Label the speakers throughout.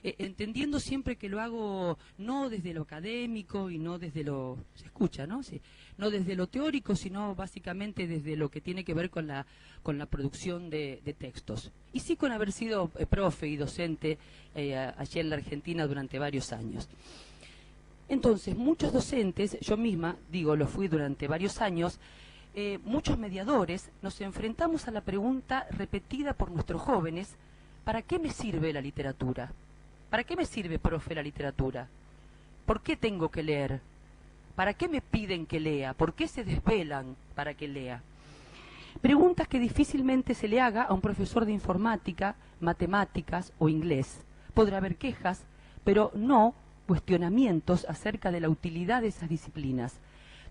Speaker 1: entendiendo siempre que lo hago no desde lo académico y no desde lo, se escucha, ¿no? Sí, no desde lo teórico, sino básicamente desde lo que tiene que ver con la producción de textos. Y sí con haber sido profe y docente allí en la Argentina durante varios años. Entonces, muchos docentes, yo misma, digo, lo fui durante varios años, muchos mediadores, nos enfrentamos a la pregunta repetida por nuestros jóvenes: ¿para qué me sirve la literatura? ¿Para qué me sirve, profe, la literatura? ¿Por qué tengo que leer? ¿Para qué me piden que lea? ¿Por qué se desvelan para que lea? Preguntas que difícilmente se le haga a un profesor de informática, matemáticas o inglés. Podrá haber quejas, pero no cuestionamientos acerca de la utilidad de esas disciplinas.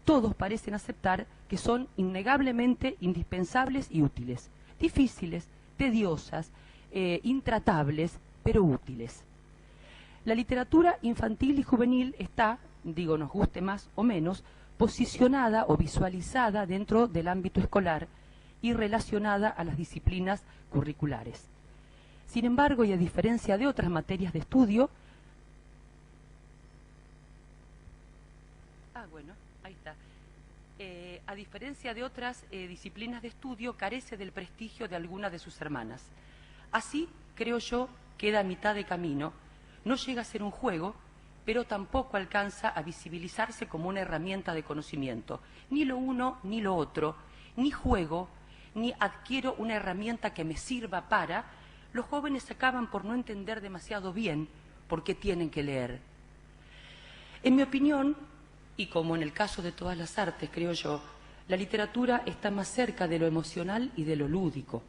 Speaker 1: Todos parecen aceptar que son innegablemente indispensables y útiles, difíciles, tediosas, intratables, pero útiles. La literatura infantil y juvenil está, digo, nos guste más o menos, posicionada o visualizada dentro del ámbito escolar y relacionada a las disciplinas curriculares. Sin embargo, y a diferencia de otras materias de estudio, ahí está. A diferencia de otras disciplinas de estudio, carece del prestigio de alguna de sus hermanas. Así, creo yo, queda a mitad de camino. No llega a ser un juego, pero tampoco alcanza a visibilizarse como una herramienta de conocimiento. Ni lo uno ni lo otro, ni juego, ni adquiero una herramienta que me sirva para. Los jóvenes acaban por no entender demasiado bien por qué tienen que leer. En mi opinión, y como en el caso de todas las artes, creo yo, la literatura está más cerca de lo emocional y de lo lúdico.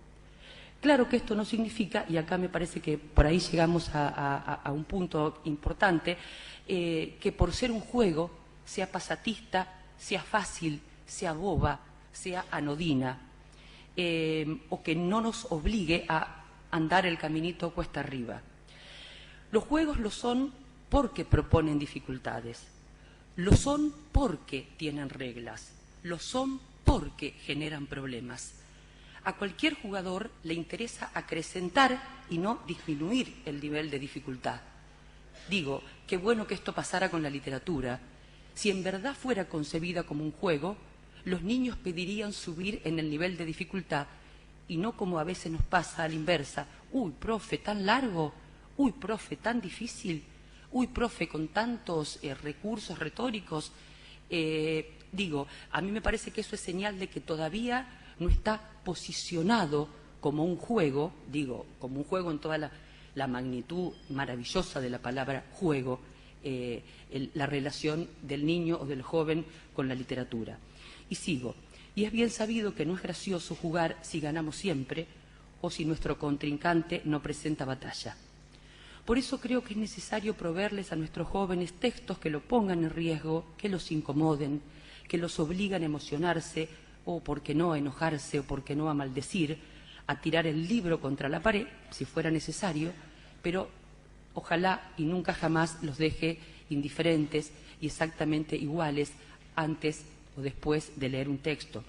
Speaker 1: Claro que esto no significa, y acá me parece que por ahí llegamos a un punto importante, que por ser un juego sea pasatista, sea fácil, sea boba, sea anodina, o que no nos obligue a andar el caminito cuesta arriba. Los juegos lo son porque proponen dificultades. Lo son porque tienen reglas, lo son porque generan problemas. A cualquier jugador le interesa acrecentar y no disminuir el nivel de dificultad. Digo, qué bueno que esto pasara con la literatura. Si en verdad fuera concebida como un juego, los niños pedirían subir en el nivel de dificultad y no como a veces nos pasa a la inversa. Uy, profe, tan largo. Uy, profe, tan difícil. Uy, profe, con tantos recursos retóricos. Digo, a mí me parece que eso es señal de que todavía no está posicionado como un juego, digo, como un juego en toda la magnitud maravillosa de la palabra juego, la relación del niño o del joven con la literatura. Y sigo. Y es bien sabido que no es gracioso jugar si ganamos siempre o si nuestro contrincante no presenta batalla. Por eso creo que es necesario proveerles a nuestros jóvenes textos que lo pongan en riesgo, que los incomoden, que los obligan a emocionarse o, por qué no, a enojarse o, por qué no, a maldecir, a tirar el libro contra la pared, si fuera necesario, pero ojalá y nunca jamás los deje indiferentes y exactamente iguales antes o después de leer un texto.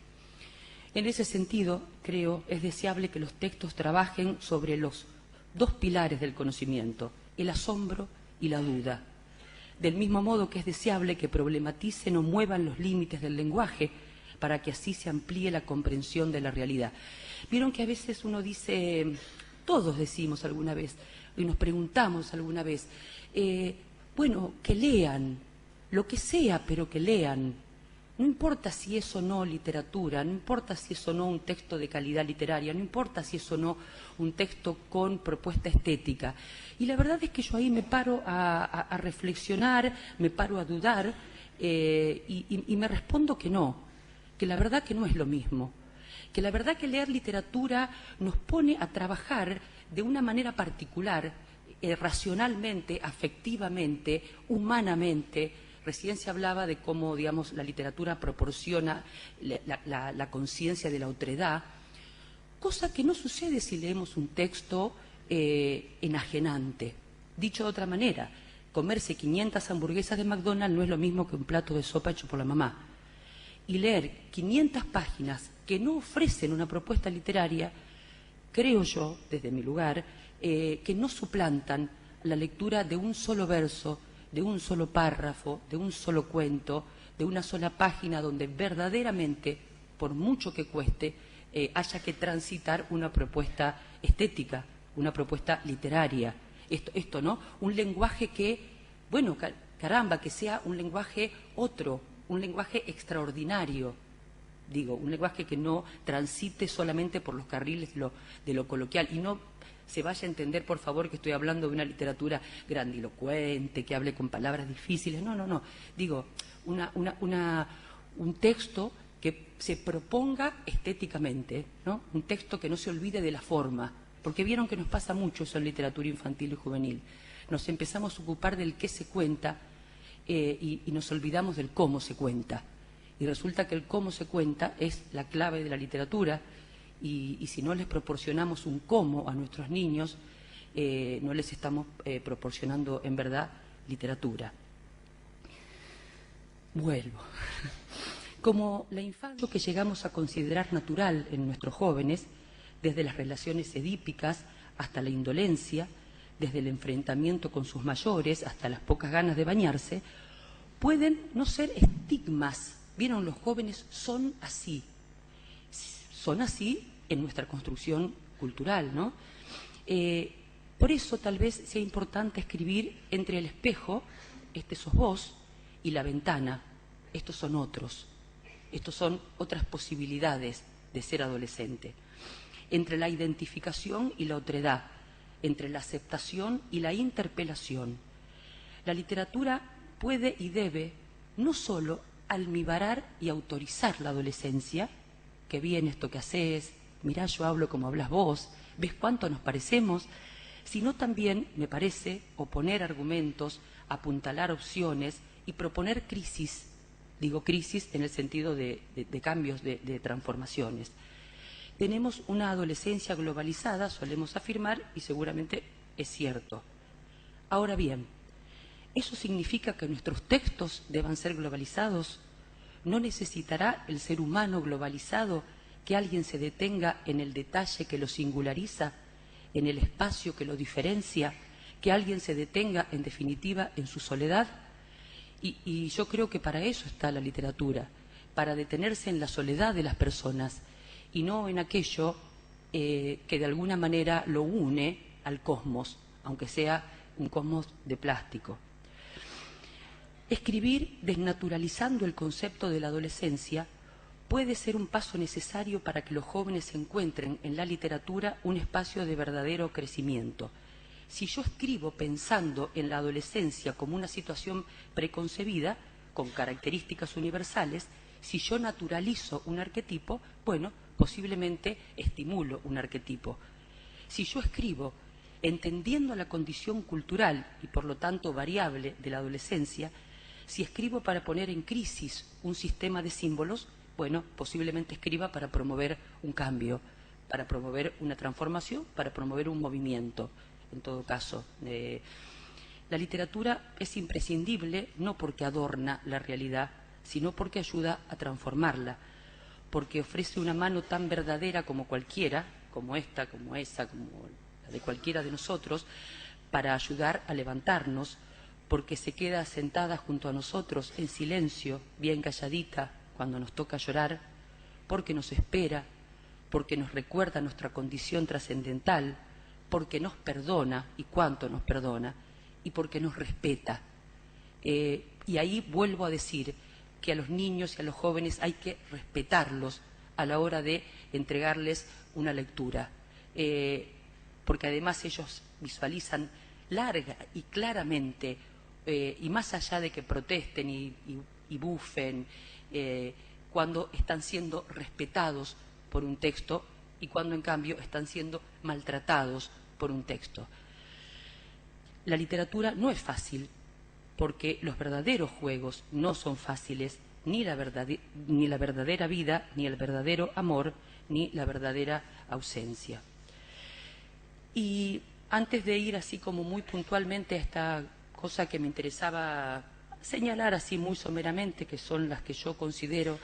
Speaker 1: En ese sentido, creo, es deseable que los textos trabajen sobre los dos pilares del conocimiento, el asombro y la duda. Del mismo modo que es deseable que problematicen o muevan los límites del lenguaje para que así se amplíe la comprensión de la realidad. Vieron que a veces uno dice, todos decimos alguna vez, y nos preguntamos alguna vez, bueno, que lean, lo que sea, pero que lean. No importa si es o no literatura, no importa si es o no un texto de calidad literaria, no importa si es o no un texto con propuesta estética. Y la verdad es que yo ahí me paro a reflexionar, me paro a dudar y me respondo que no, que la verdad que no es lo mismo, que la verdad que leer literatura nos pone a trabajar de una manera particular, racionalmente, afectivamente, humanamente. Recién se hablaba de cómo, digamos, la literatura proporciona la conciencia de la otredad, cosa que no sucede si leemos un texto enajenante. Dicho de otra manera, comerse 500 hamburguesas de McDonald's no es lo mismo que un plato de sopa hecho por la mamá. Y leer 500 páginas que no ofrecen una propuesta literaria, creo yo, desde mi lugar, que no suplantan la lectura de un solo verso, de un solo párrafo, de un solo cuento, de una sola página donde verdaderamente, por mucho que cueste, haya que transitar una propuesta estética, una propuesta literaria. Esto, ¿no? Un lenguaje que, bueno, caramba, que sea un lenguaje otro, un lenguaje extraordinario. Digo, un lenguaje que no transite solamente por los carriles de lo coloquial y no se vaya a entender, por favor, que estoy hablando de una literatura grandilocuente, que hable con palabras difíciles. No, no, no. Digo, un texto que se proponga estéticamente, ¿no? Un texto que no se olvide de la forma, porque vieron que nos pasa mucho eso en literatura infantil y juvenil. Nos empezamos a ocupar del qué se cuenta y nos olvidamos del cómo se cuenta. Y resulta que el cómo se cuenta es la clave de la literatura y si no les proporcionamos un cómo a nuestros niños, no les estamos proporcionando en verdad literatura. Vuelvo. Como la infancia que llegamos a considerar natural en nuestros jóvenes, desde las relaciones edípicas hasta la indolencia, desde el enfrentamiento con sus mayores hasta las pocas ganas de bañarse, pueden no ser estigmas. Vieron, los jóvenes son así en nuestra construcción cultural, ¿no? Por eso tal vez sea importante escribir entre el espejo, este sos vos, y la ventana, estos son otros, estos son otras posibilidades de ser adolescente. Entre la identificación y la otredad, entre la aceptación y la interpelación. La literatura puede y debe no solo almibarar y autorizar la adolescencia, que bien esto que haces, mirá, yo hablo como hablas vos, ves cuánto nos parecemos, sino también, me parece, oponer argumentos, apuntalar opciones y proponer crisis. Digo crisis en el sentido de cambios, de transformaciones. Tenemos una adolescencia globalizada, solemos afirmar, y seguramente es cierto. Ahora bien, ¿eso significa que nuestros textos deban ser globalizados? ¿No necesitará el ser humano globalizado que alguien se detenga en el detalle que lo singulariza, en el espacio que lo diferencia, que alguien se detenga, en definitiva, en su soledad? Y yo creo que para eso está la literatura, para detenerse en la soledad de las personas y no en aquello que de alguna manera lo une al cosmos, aunque sea un cosmos de plástico. Escribir desnaturalizando el concepto de la adolescencia puede ser un paso necesario para que los jóvenes encuentren en la literatura un espacio de verdadero crecimiento. Si yo escribo pensando en la adolescencia como una situación preconcebida, con características universales, si yo naturalizo un arquetipo, bueno, posiblemente estimulo un arquetipo. Si yo escribo entendiendo la condición cultural y por lo tanto variable de la adolescencia, si escribo para poner en crisis un sistema de símbolos, bueno, posiblemente escriba para promover un cambio, para promover una transformación, para promover un movimiento, en todo caso. La literatura es imprescindible no porque adorna la realidad, sino porque ayuda a transformarla, porque ofrece una mano tan verdadera como cualquiera, como esta, como esa, como la de cualquiera de nosotros, para ayudar a levantarnos, porque se queda sentada junto a nosotros en silencio, bien calladita, cuando nos toca llorar, porque nos espera, porque nos recuerda nuestra condición trascendental, porque nos perdona, y cuánto nos perdona, y porque nos respeta. Y ahí vuelvo a decir que a los niños y a los jóvenes hay que respetarlos a la hora de entregarles una lectura, porque además ellos visualizan larga y claramente, y más allá de que protesten y bufen, cuando están siendo respetados por un texto y cuando en cambio están siendo maltratados por un texto. La literatura no es fácil, porque los verdaderos juegos no son fáciles, ni la verdadera vida, ni el verdadero amor, ni la verdadera ausencia. Y antes de ir así como muy puntualmente a esta cosa que me interesaba señalar así muy someramente, que son las que yo considero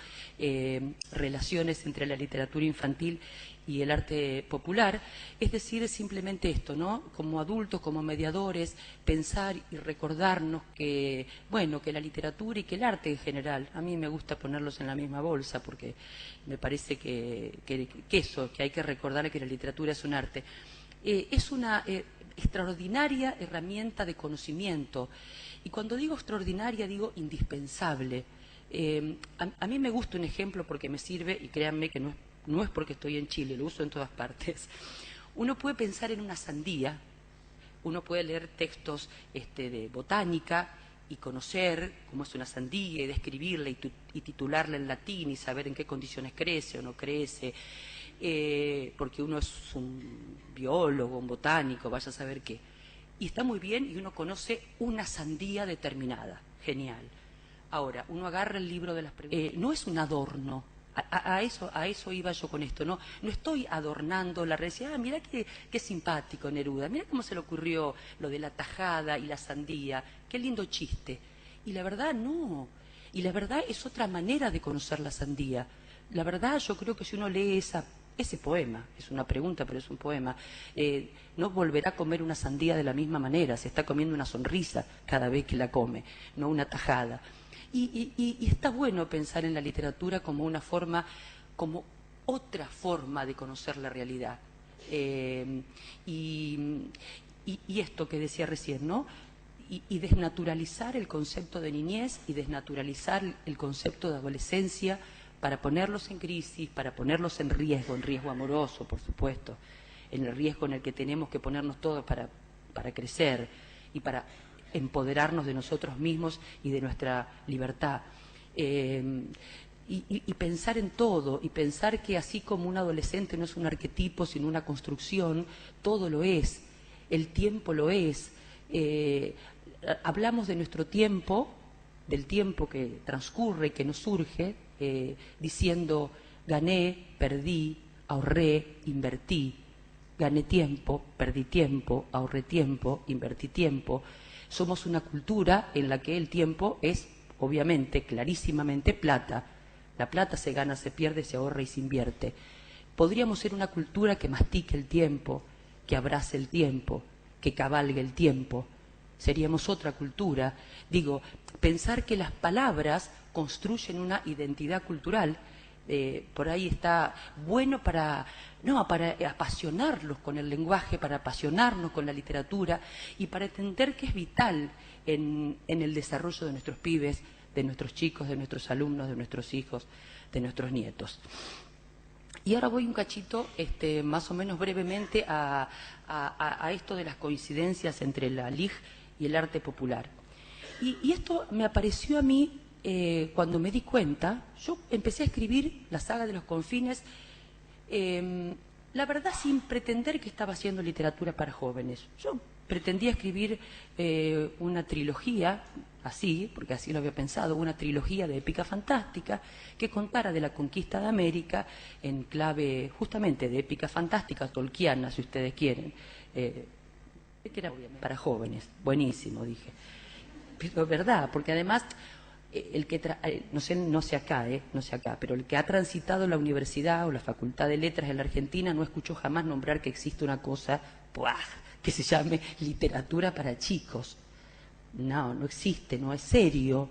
Speaker 1: relaciones entre la literatura infantil y el arte popular, es decir, simplemente esto, ¿no? Como adultos, como mediadores, pensar y recordarnos que, bueno, que la literatura y que el arte en general, a mí me gusta ponerlos en la misma bolsa porque me parece que eso, que hay que recordar que la literatura es un arte, es una extraordinaria herramienta de conocimiento. Y cuando digo extraordinaria, digo indispensable. A mí me gusta un ejemplo porque me sirve, y créanme que no es porque estoy en Chile, lo uso en todas partes. Uno puede pensar en una sandía, uno puede leer textos de botánica y conocer cómo es una sandía y describirla y titularla en latín y saber en qué condiciones crece o no crece, porque uno es un biólogo, un botánico, vaya a saber qué. Y está muy bien y uno conoce una sandía determinada, genial. Ahora, uno agarra el libro de las preguntas, no es un adorno. A eso iba yo con esto, no estoy adornando la red, mira qué simpático Neruda, mira cómo se le ocurrió lo de la tajada y la sandía, qué lindo chiste. Y la verdad no, y la verdad es otra manera de conocer la sandía. La verdad yo creo que si uno lee ese poema, es una pregunta pero es un poema, no volverá a comer una sandía de la misma manera, se está comiendo una sonrisa cada vez que la come, no una tajada. Y está bueno pensar en la literatura como una forma, como otra forma de conocer la realidad. Y esto que decía recién, ¿no? Y desnaturalizar el concepto de niñez y desnaturalizar el concepto de adolescencia para ponerlos en crisis, para ponerlos en riesgo amoroso, por supuesto, en el riesgo en el que tenemos que ponernos todos para crecer y para empoderarnos de nosotros mismos y de nuestra libertad. Y pensar en todo, y pensar que así como un adolescente no es un arquetipo, sino una construcción, todo lo es, el tiempo lo es. Hablamos de nuestro tiempo, del tiempo que transcurre, que nos surge, diciendo gané, perdí, ahorré, invertí. Gané tiempo, perdí tiempo, ahorré tiempo, invertí tiempo. Somos una cultura en la que el tiempo es, obviamente, clarísimamente plata. La plata se gana, se pierde, se ahorra y se invierte. Podríamos ser una cultura que mastique el tiempo, que abrace el tiempo, que cabalgue el tiempo. Seríamos otra cultura. Digo, pensar que las palabras construyen una identidad cultural, por ahí está bueno para apasionarlos con el lenguaje, para apasionarnos con la literatura y para entender que es vital en el desarrollo de nuestros pibes, de nuestros chicos, de nuestros alumnos, de nuestros hijos, de nuestros nietos. Y ahora voy un cachito, más o menos brevemente, a esto de las coincidencias entre la LIG y el arte popular. Y esto me apareció a mí cuando me di cuenta. Yo empecé a escribir la saga de los confines, la verdad sin pretender que estaba haciendo literatura para jóvenes. Yo pretendía escribir una trilogía, así, porque así lo había pensado, una trilogía de épica fantástica que contara de la conquista de América en clave justamente de épica fantástica, tolkiana, si ustedes quieren, que era para jóvenes. Buenísimo, dije. Pero es verdad, porque además el que no sé acá, pero el que ha transitado la universidad o la Facultad de Letras en la Argentina no escuchó jamás nombrar que existe una cosa que se llame literatura para chicos. No existe, no es serio,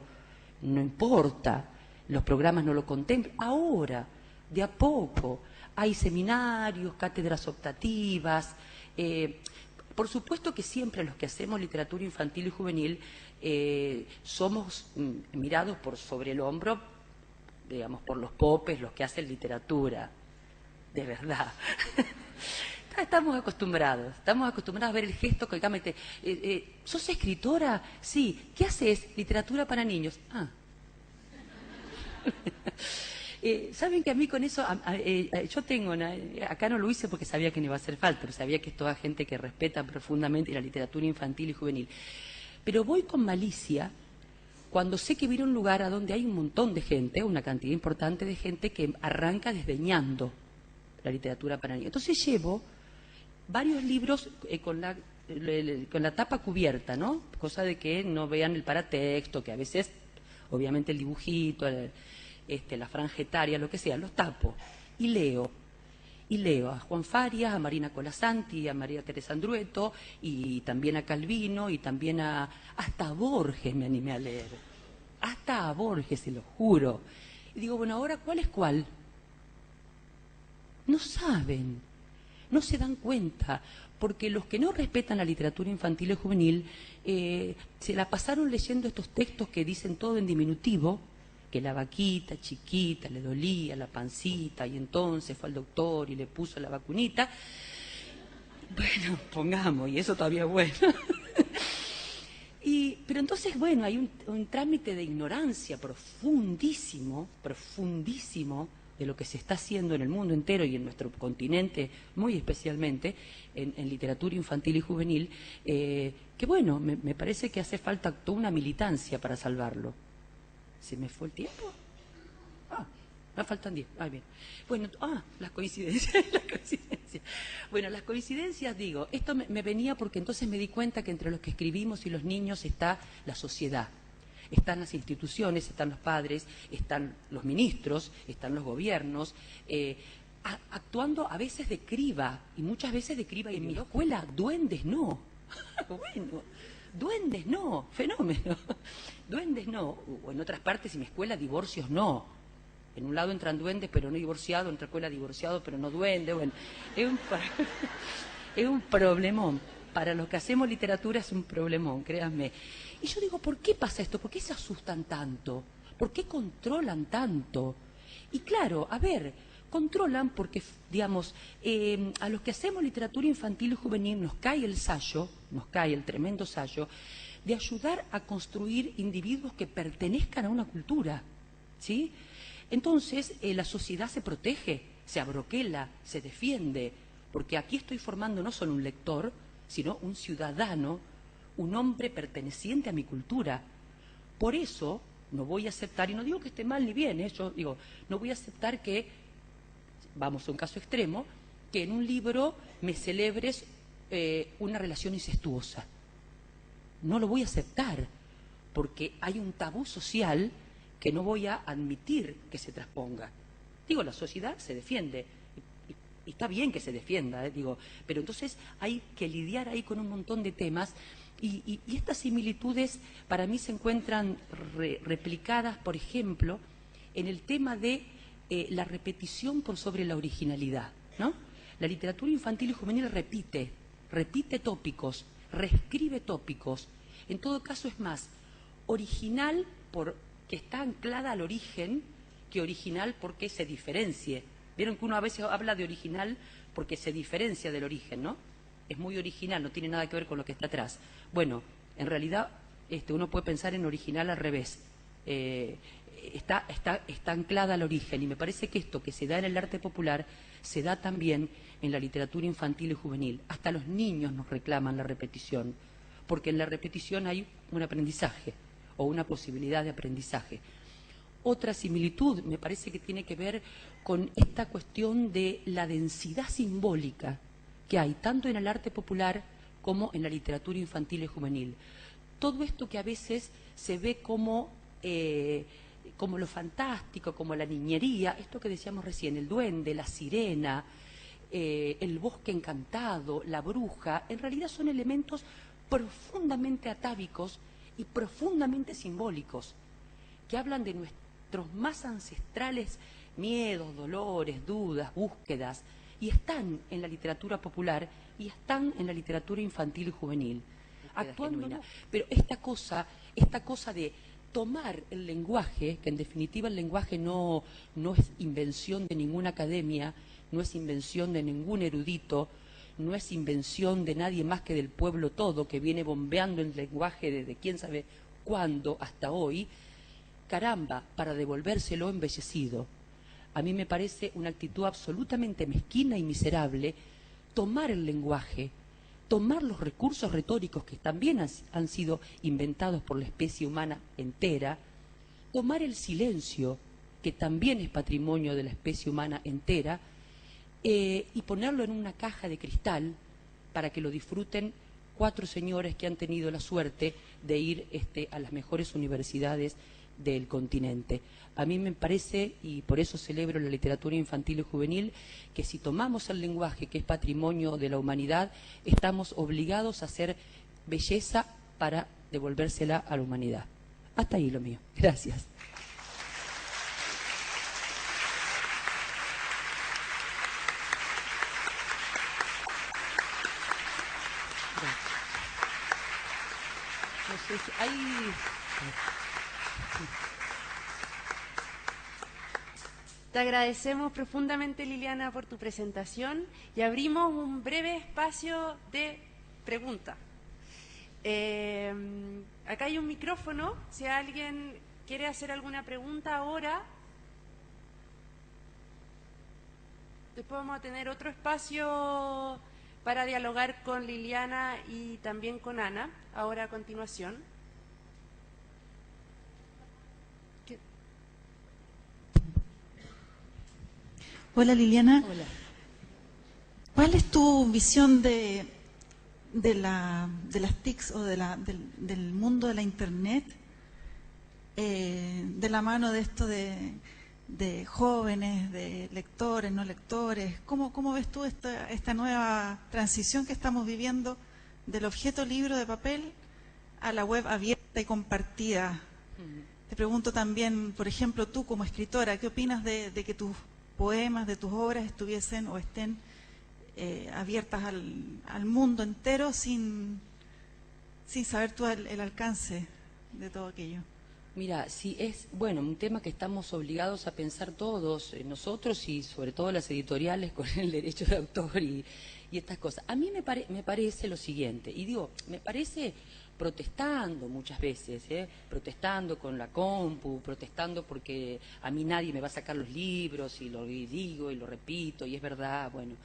Speaker 1: no importa, los programas no lo contemplan. Ahora, de a poco, hay seminarios, cátedras optativas. Por supuesto que siempre los que hacemos literatura infantil y juvenil somos mirados por sobre el hombro, digamos, por los popes, los que hacen literatura, de verdad. Estamos acostumbrados a ver el gesto que acá mete. ¿Sos escritora? Sí. ¿Qué haces? Literatura para niños. Saben que a mí con eso, yo tengo, acá no lo hice porque sabía que no iba a hacer falta, pero sabía que es toda gente que respeta profundamente la literatura infantil y juvenil. Pero voy con malicia cuando sé que viene a un lugar a donde hay un montón de gente, una cantidad importante de gente que arranca desdeñando la literatura para niños. Entonces llevo varios libros con la con la tapa cubierta, ¿no? Cosa de que no vean el paratexto, que a veces, obviamente el dibujito, la franja etaria, lo que sea, los tapo y leo. Y leo a Juan Farias, a Marina Colasanti, a María Teresa Andrueto, y también a Calvino, y también hasta a Borges me animé a leer. Hasta a Borges, se lo juro. Y digo, bueno, ahora, ¿cuál es cuál? No saben, no se dan cuenta, porque los que no respetan la literatura infantil y juvenil se la pasaron leyendo estos textos que dicen todo en diminutivo, que la vaquita chiquita le dolía la pancita y entonces fue al doctor y le puso la vacunita. Bueno, pongamos, y eso todavía es bueno. Pero entonces, bueno, hay un trámite de ignorancia profundísimo, profundísimo, de lo que se está haciendo en el mundo entero y en nuestro continente, muy especialmente, en literatura infantil y juvenil, que bueno, me parece que hace falta toda una militancia para salvarlo. ¿Se me fue el tiempo? Me faltan 10. Bien. Bueno, las coincidencias, las coincidencias. Bueno, las coincidencias, digo, esto me venía porque entonces me di cuenta que entre los que escribimos y los niños está la sociedad. Están las instituciones, están los padres, están los ministros, están los gobiernos, actuando a veces de criba, y muchas veces de criba. En mi escuela, duendes no. Bueno, duendes no, fenómeno. Duendes no. O en otras partes, en mi escuela, divorcios no. En un lado entran duendes, pero no divorciados, en otra escuela divorciados, pero no duendes. Bueno, es un problemón. Para los que hacemos literatura es un problemón, créanme. Y yo digo, ¿por qué pasa esto? ¿Por qué se asustan tanto? ¿Por qué controlan tanto? Y claro, a ver, controlan porque, digamos, a los que hacemos literatura infantil y juvenil nos cae el sayo, nos cae el tremendo sayo, de ayudar a construir individuos que pertenezcan a una cultura, ¿sí? Entonces, la sociedad se protege, se abroquela, se defiende, porque aquí estoy formando no solo un lector, sino un ciudadano, un hombre perteneciente a mi cultura. Por eso no voy a aceptar, y no digo que esté mal ni bien, yo digo, no voy a aceptar que, vamos a un caso extremo, que en un libro me celebres una relación incestuosa. No lo voy a aceptar, porque hay un tabú social que no voy a admitir que se transponga. Digo, la sociedad se defiende, y está bien que se defienda, digo, pero entonces hay que lidiar ahí con un montón de temas, y estas similitudes para mí se encuentran replicadas, por ejemplo, en el tema de la repetición por sobre la originalidad, ¿no? La literatura infantil y juvenil repite tópicos, reescribe tópicos. En todo caso es más original porque está anclada al origen que original porque se diferencie. Vieron que uno a veces habla de original porque se diferencia del origen, ¿no? Es muy original, no tiene nada que ver con lo que está atrás. Bueno, en realidad uno puede pensar en original al revés. Está anclada al origen, y me parece que esto que se da en el arte popular se da también en la literatura infantil y juvenil. Hasta los niños nos reclaman la repetición, porque en la repetición hay un aprendizaje o una posibilidad de aprendizaje. Otra similitud me parece que tiene que ver con esta cuestión de la densidad simbólica que hay tanto en el arte popular como en la literatura infantil y juvenil. Todo esto que a veces se ve como lo fantástico, como la niñería, esto que decíamos recién, el duende, la sirena, el bosque encantado, la bruja, en realidad son elementos profundamente atávicos y profundamente simbólicos, que hablan de nuestros más ancestrales miedos, dolores, dudas, búsquedas, y están en la literatura popular y están en la literatura infantil y juvenil, actuando. Pero esta cosa de tomar el lenguaje, que en definitiva el lenguaje no es invención de ninguna academia, no es invención de ningún erudito, no es invención de nadie más que del pueblo todo, que viene bombeando el lenguaje desde quién sabe cuándo hasta hoy, caramba, para devolvérselo embellecido. A mí me parece una actitud absolutamente mezquina y miserable tomar el lenguaje, tomar los recursos retóricos que también han sido inventados por la especie humana entera, tomar el silencio, que también es patrimonio de la especie humana entera, y ponerlo en una caja de cristal para que lo disfruten 4 señores que han tenido la suerte de ir a las mejores universidades del continente. A mí me parece, y por eso celebro la literatura infantil y juvenil, que si tomamos el lenguaje, que es patrimonio de la humanidad, estamos obligados a hacer belleza para devolvérsela a la humanidad. Hasta ahí lo mío. Gracias. No sé si hay...
Speaker 2: Te agradecemos profundamente, Liliana, por tu presentación y abrimos un breve espacio de pregunta. Acá hay un micrófono, si alguien quiere hacer alguna pregunta ahora. Después vamos a tener otro espacio para dialogar con Liliana y también con Ana, ahora a continuación.
Speaker 3: Hola Liliana.
Speaker 1: Hola.
Speaker 3: ¿Cuál es tu visión de las TICs o del mundo de la Internet, de la mano de esto de jóvenes, de lectores, no lectores? ¿Cómo ves tú esta nueva transición que estamos viviendo del objeto libro de papel a la web abierta y compartida? Te pregunto también, por ejemplo, tú como escritora, ¿qué opinas de que tus poemas, de tus obras estuviesen o estén abiertas al mundo entero sin saber tú el alcance de todo aquello?
Speaker 1: Mira, sí es, bueno, un tema que estamos obligados a pensar todos, nosotros y sobre todo las editoriales con el derecho de autor y estas cosas. A mí me parece lo siguiente, y digo, me parece protestando muchas veces, protestando con la compu, protestando porque a mí nadie me va a sacar los libros y lo digo y lo repito y es verdad, bueno.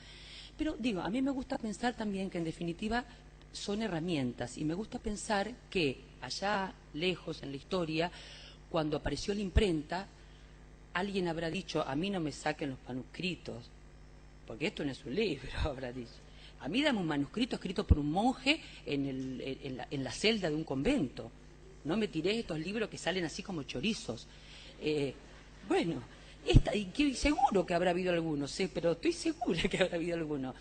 Speaker 1: Pero digo, a mí me gusta pensar también que en definitiva son herramientas y me gusta pensar que allá lejos en la historia, cuando apareció la imprenta, alguien habrá dicho, a mí no me saquen los manuscritos, porque esto no es un libro, habrá dicho. A mí dame un manuscrito escrito por un monje en la celda de un convento. No me tiré estos libros que salen así como chorizos. Bueno, y seguro que habrá habido algunos, pero estoy segura que habrá habido algunos.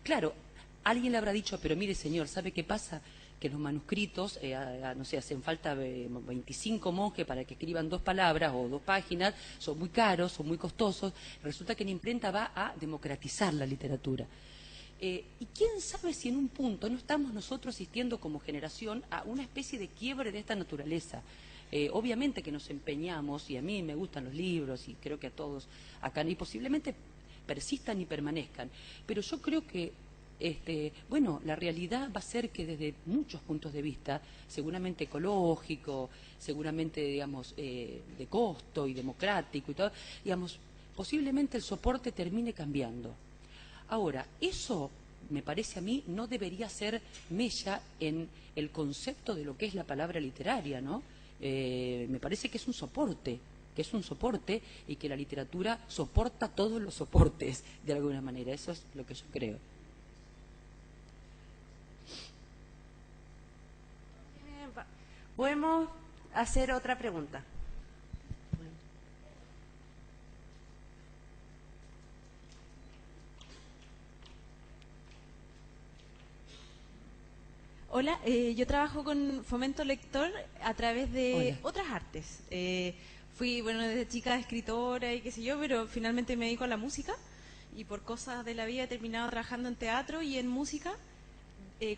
Speaker 1: Claro, alguien le habrá dicho, pero mire señor, ¿sabe qué pasa? Que los manuscritos, no sé, hacen falta 25 monjes para que escriban 2 palabras o 2 páginas, son muy caros, son muy costosos. Resulta que la imprenta va a democratizar la literatura. Y quién sabe si en un punto no estamos nosotros asistiendo como generación a una especie de quiebre de esta naturaleza. Obviamente que nos empeñamos, y a mí me gustan los libros, y creo que a todos acá, y posiblemente persistan y permanezcan, pero yo creo que bueno, la realidad va a ser que desde muchos puntos de vista, seguramente ecológico, seguramente, digamos, de costo y democrático y todo, digamos, posiblemente el soporte termine cambiando. Ahora, eso, me parece a mí, no debería ser mella en el concepto de lo que es la palabra literaria, ¿no? Me parece que es un soporte, y que la literatura soporta todos los soportes, de alguna manera. Eso es lo que yo creo.
Speaker 2: Podemos hacer otra pregunta.
Speaker 4: Hola, yo trabajo con Fomento Lector a través de
Speaker 1: Hola.
Speaker 4: otras artes. Fui, bueno, desde chica escritora y qué sé yo, pero finalmente me dedico a la música y por cosas de la vida he terminado trabajando en teatro y en música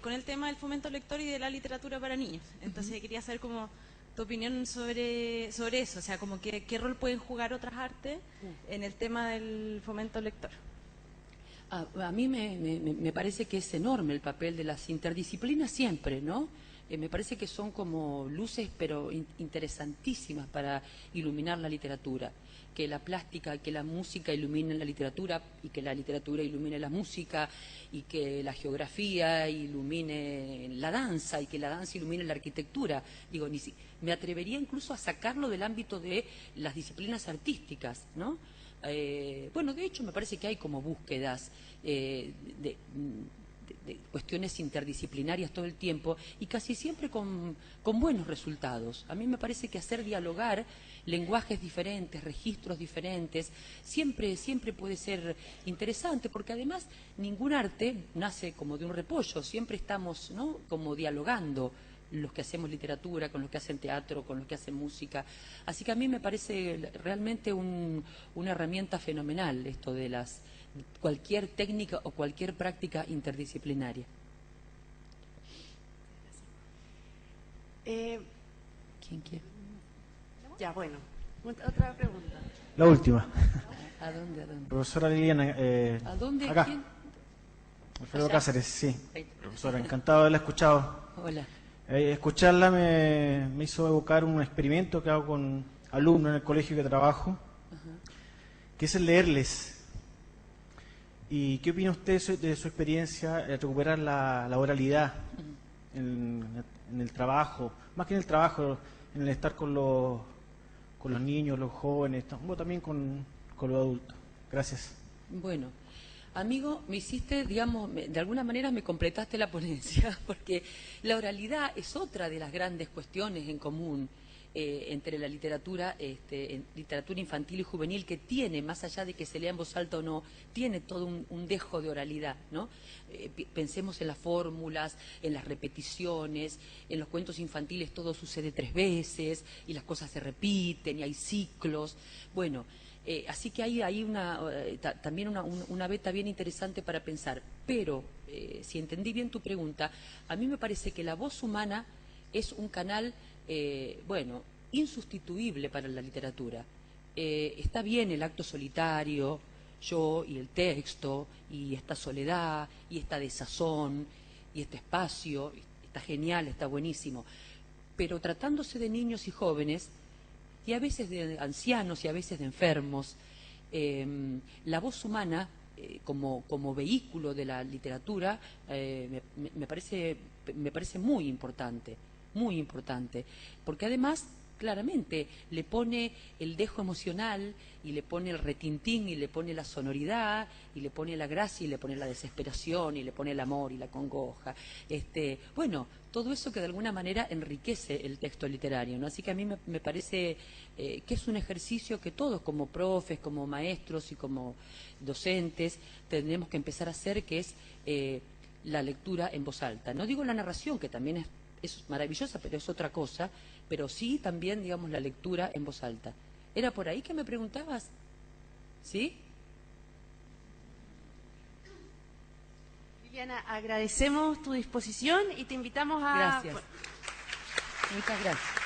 Speaker 4: con el tema del fomento lector y de la literatura para niños. Entonces quería saber como tu opinión sobre eso, o sea, como qué rol pueden jugar otras artes en el tema del fomento lector.
Speaker 1: A mí me parece que es enorme el papel de las interdisciplinas siempre, ¿no? Me parece que son como luces, pero interesantísimas para iluminar la literatura. Que la plástica, que la música iluminen la literatura y que la literatura ilumine la música y que la geografía ilumine la danza y que la danza ilumine la arquitectura. Digo, me atrevería incluso a sacarlo del ámbito de las disciplinas artísticas, ¿no? Bueno, de hecho me parece que hay como búsquedas de cuestiones interdisciplinarias todo el tiempo y casi siempre con buenos resultados. A mí me parece que hacer dialogar lenguajes diferentes, registros diferentes, siempre puede ser interesante, porque además ningún arte nace como de un repollo, siempre estamos, ¿no?, como dialogando los que hacemos literatura, con los que hacen teatro, con los que hacen música. Así que a mí me parece realmente una herramienta fenomenal esto de cualquier técnica o cualquier práctica interdisciplinaria. ¿Quién quiere?
Speaker 2: Ya, bueno. Otra pregunta.
Speaker 5: La última.
Speaker 1: ¿A dónde?
Speaker 5: Profesora Liliana,
Speaker 1: ¿A dónde?
Speaker 5: acá.
Speaker 1: ¿Quién?
Speaker 5: Alfredo
Speaker 1: Allá.
Speaker 5: Cáceres, sí.
Speaker 1: Ahí.
Speaker 5: Profesora, encantado de haberla escuchado.
Speaker 1: Hola.
Speaker 5: Escucharla me hizo evocar un experimento que hago con alumnos en el colegio que trabajo, que es el leerles. ¿Y qué opina usted de su experiencia de recuperar la oralidad en el trabajo? Más que en el trabajo, en el estar con los niños, los jóvenes, también con los adultos. Gracias.
Speaker 1: Bueno, amigo, me hiciste, digamos, de alguna manera me completaste la ponencia, porque la oralidad es otra de las grandes cuestiones en común entre la literatura, literatura infantil y juvenil, que tiene, más allá de que se lea en voz alta o no, tiene todo un dejo de oralidad, ¿no? Pensemos en las fórmulas, en las repeticiones, en los cuentos infantiles todo sucede 3 veces y las cosas se repiten y hay ciclos. Bueno, así que hay también una beta bien interesante para pensar. Pero, si entendí bien tu pregunta, a mí me parece que la voz humana es un canal, bueno, insustituible para la literatura. Está bien el acto solitario, yo y el texto, y esta soledad, y esta desazón, y este espacio, está genial, está buenísimo. Pero tratándose de niños y jóvenes, y a veces de ancianos y a veces de enfermos, la voz humana como vehículo de la literatura me parece muy importante, porque además claramente le pone el dejo emocional y le pone el retintín y le pone la sonoridad y le pone la gracia y le pone la desesperación y le pone el amor y la congoja. Bueno, todo eso que de alguna manera enriquece el texto literario, ¿no? Así que a mí me parece que es un ejercicio que todos como profes, como maestros y como docentes tenemos que empezar a hacer, que es la lectura en voz alta. No digo la narración, que también es maravillosa, pero es otra cosa, pero sí también, digamos, la lectura en voz alta. ¿Era por ahí que me preguntabas? ¿Sí?
Speaker 2: Liliana, agradecemos tu disposición y te invitamos a...
Speaker 1: Gracias. Muchas gracias.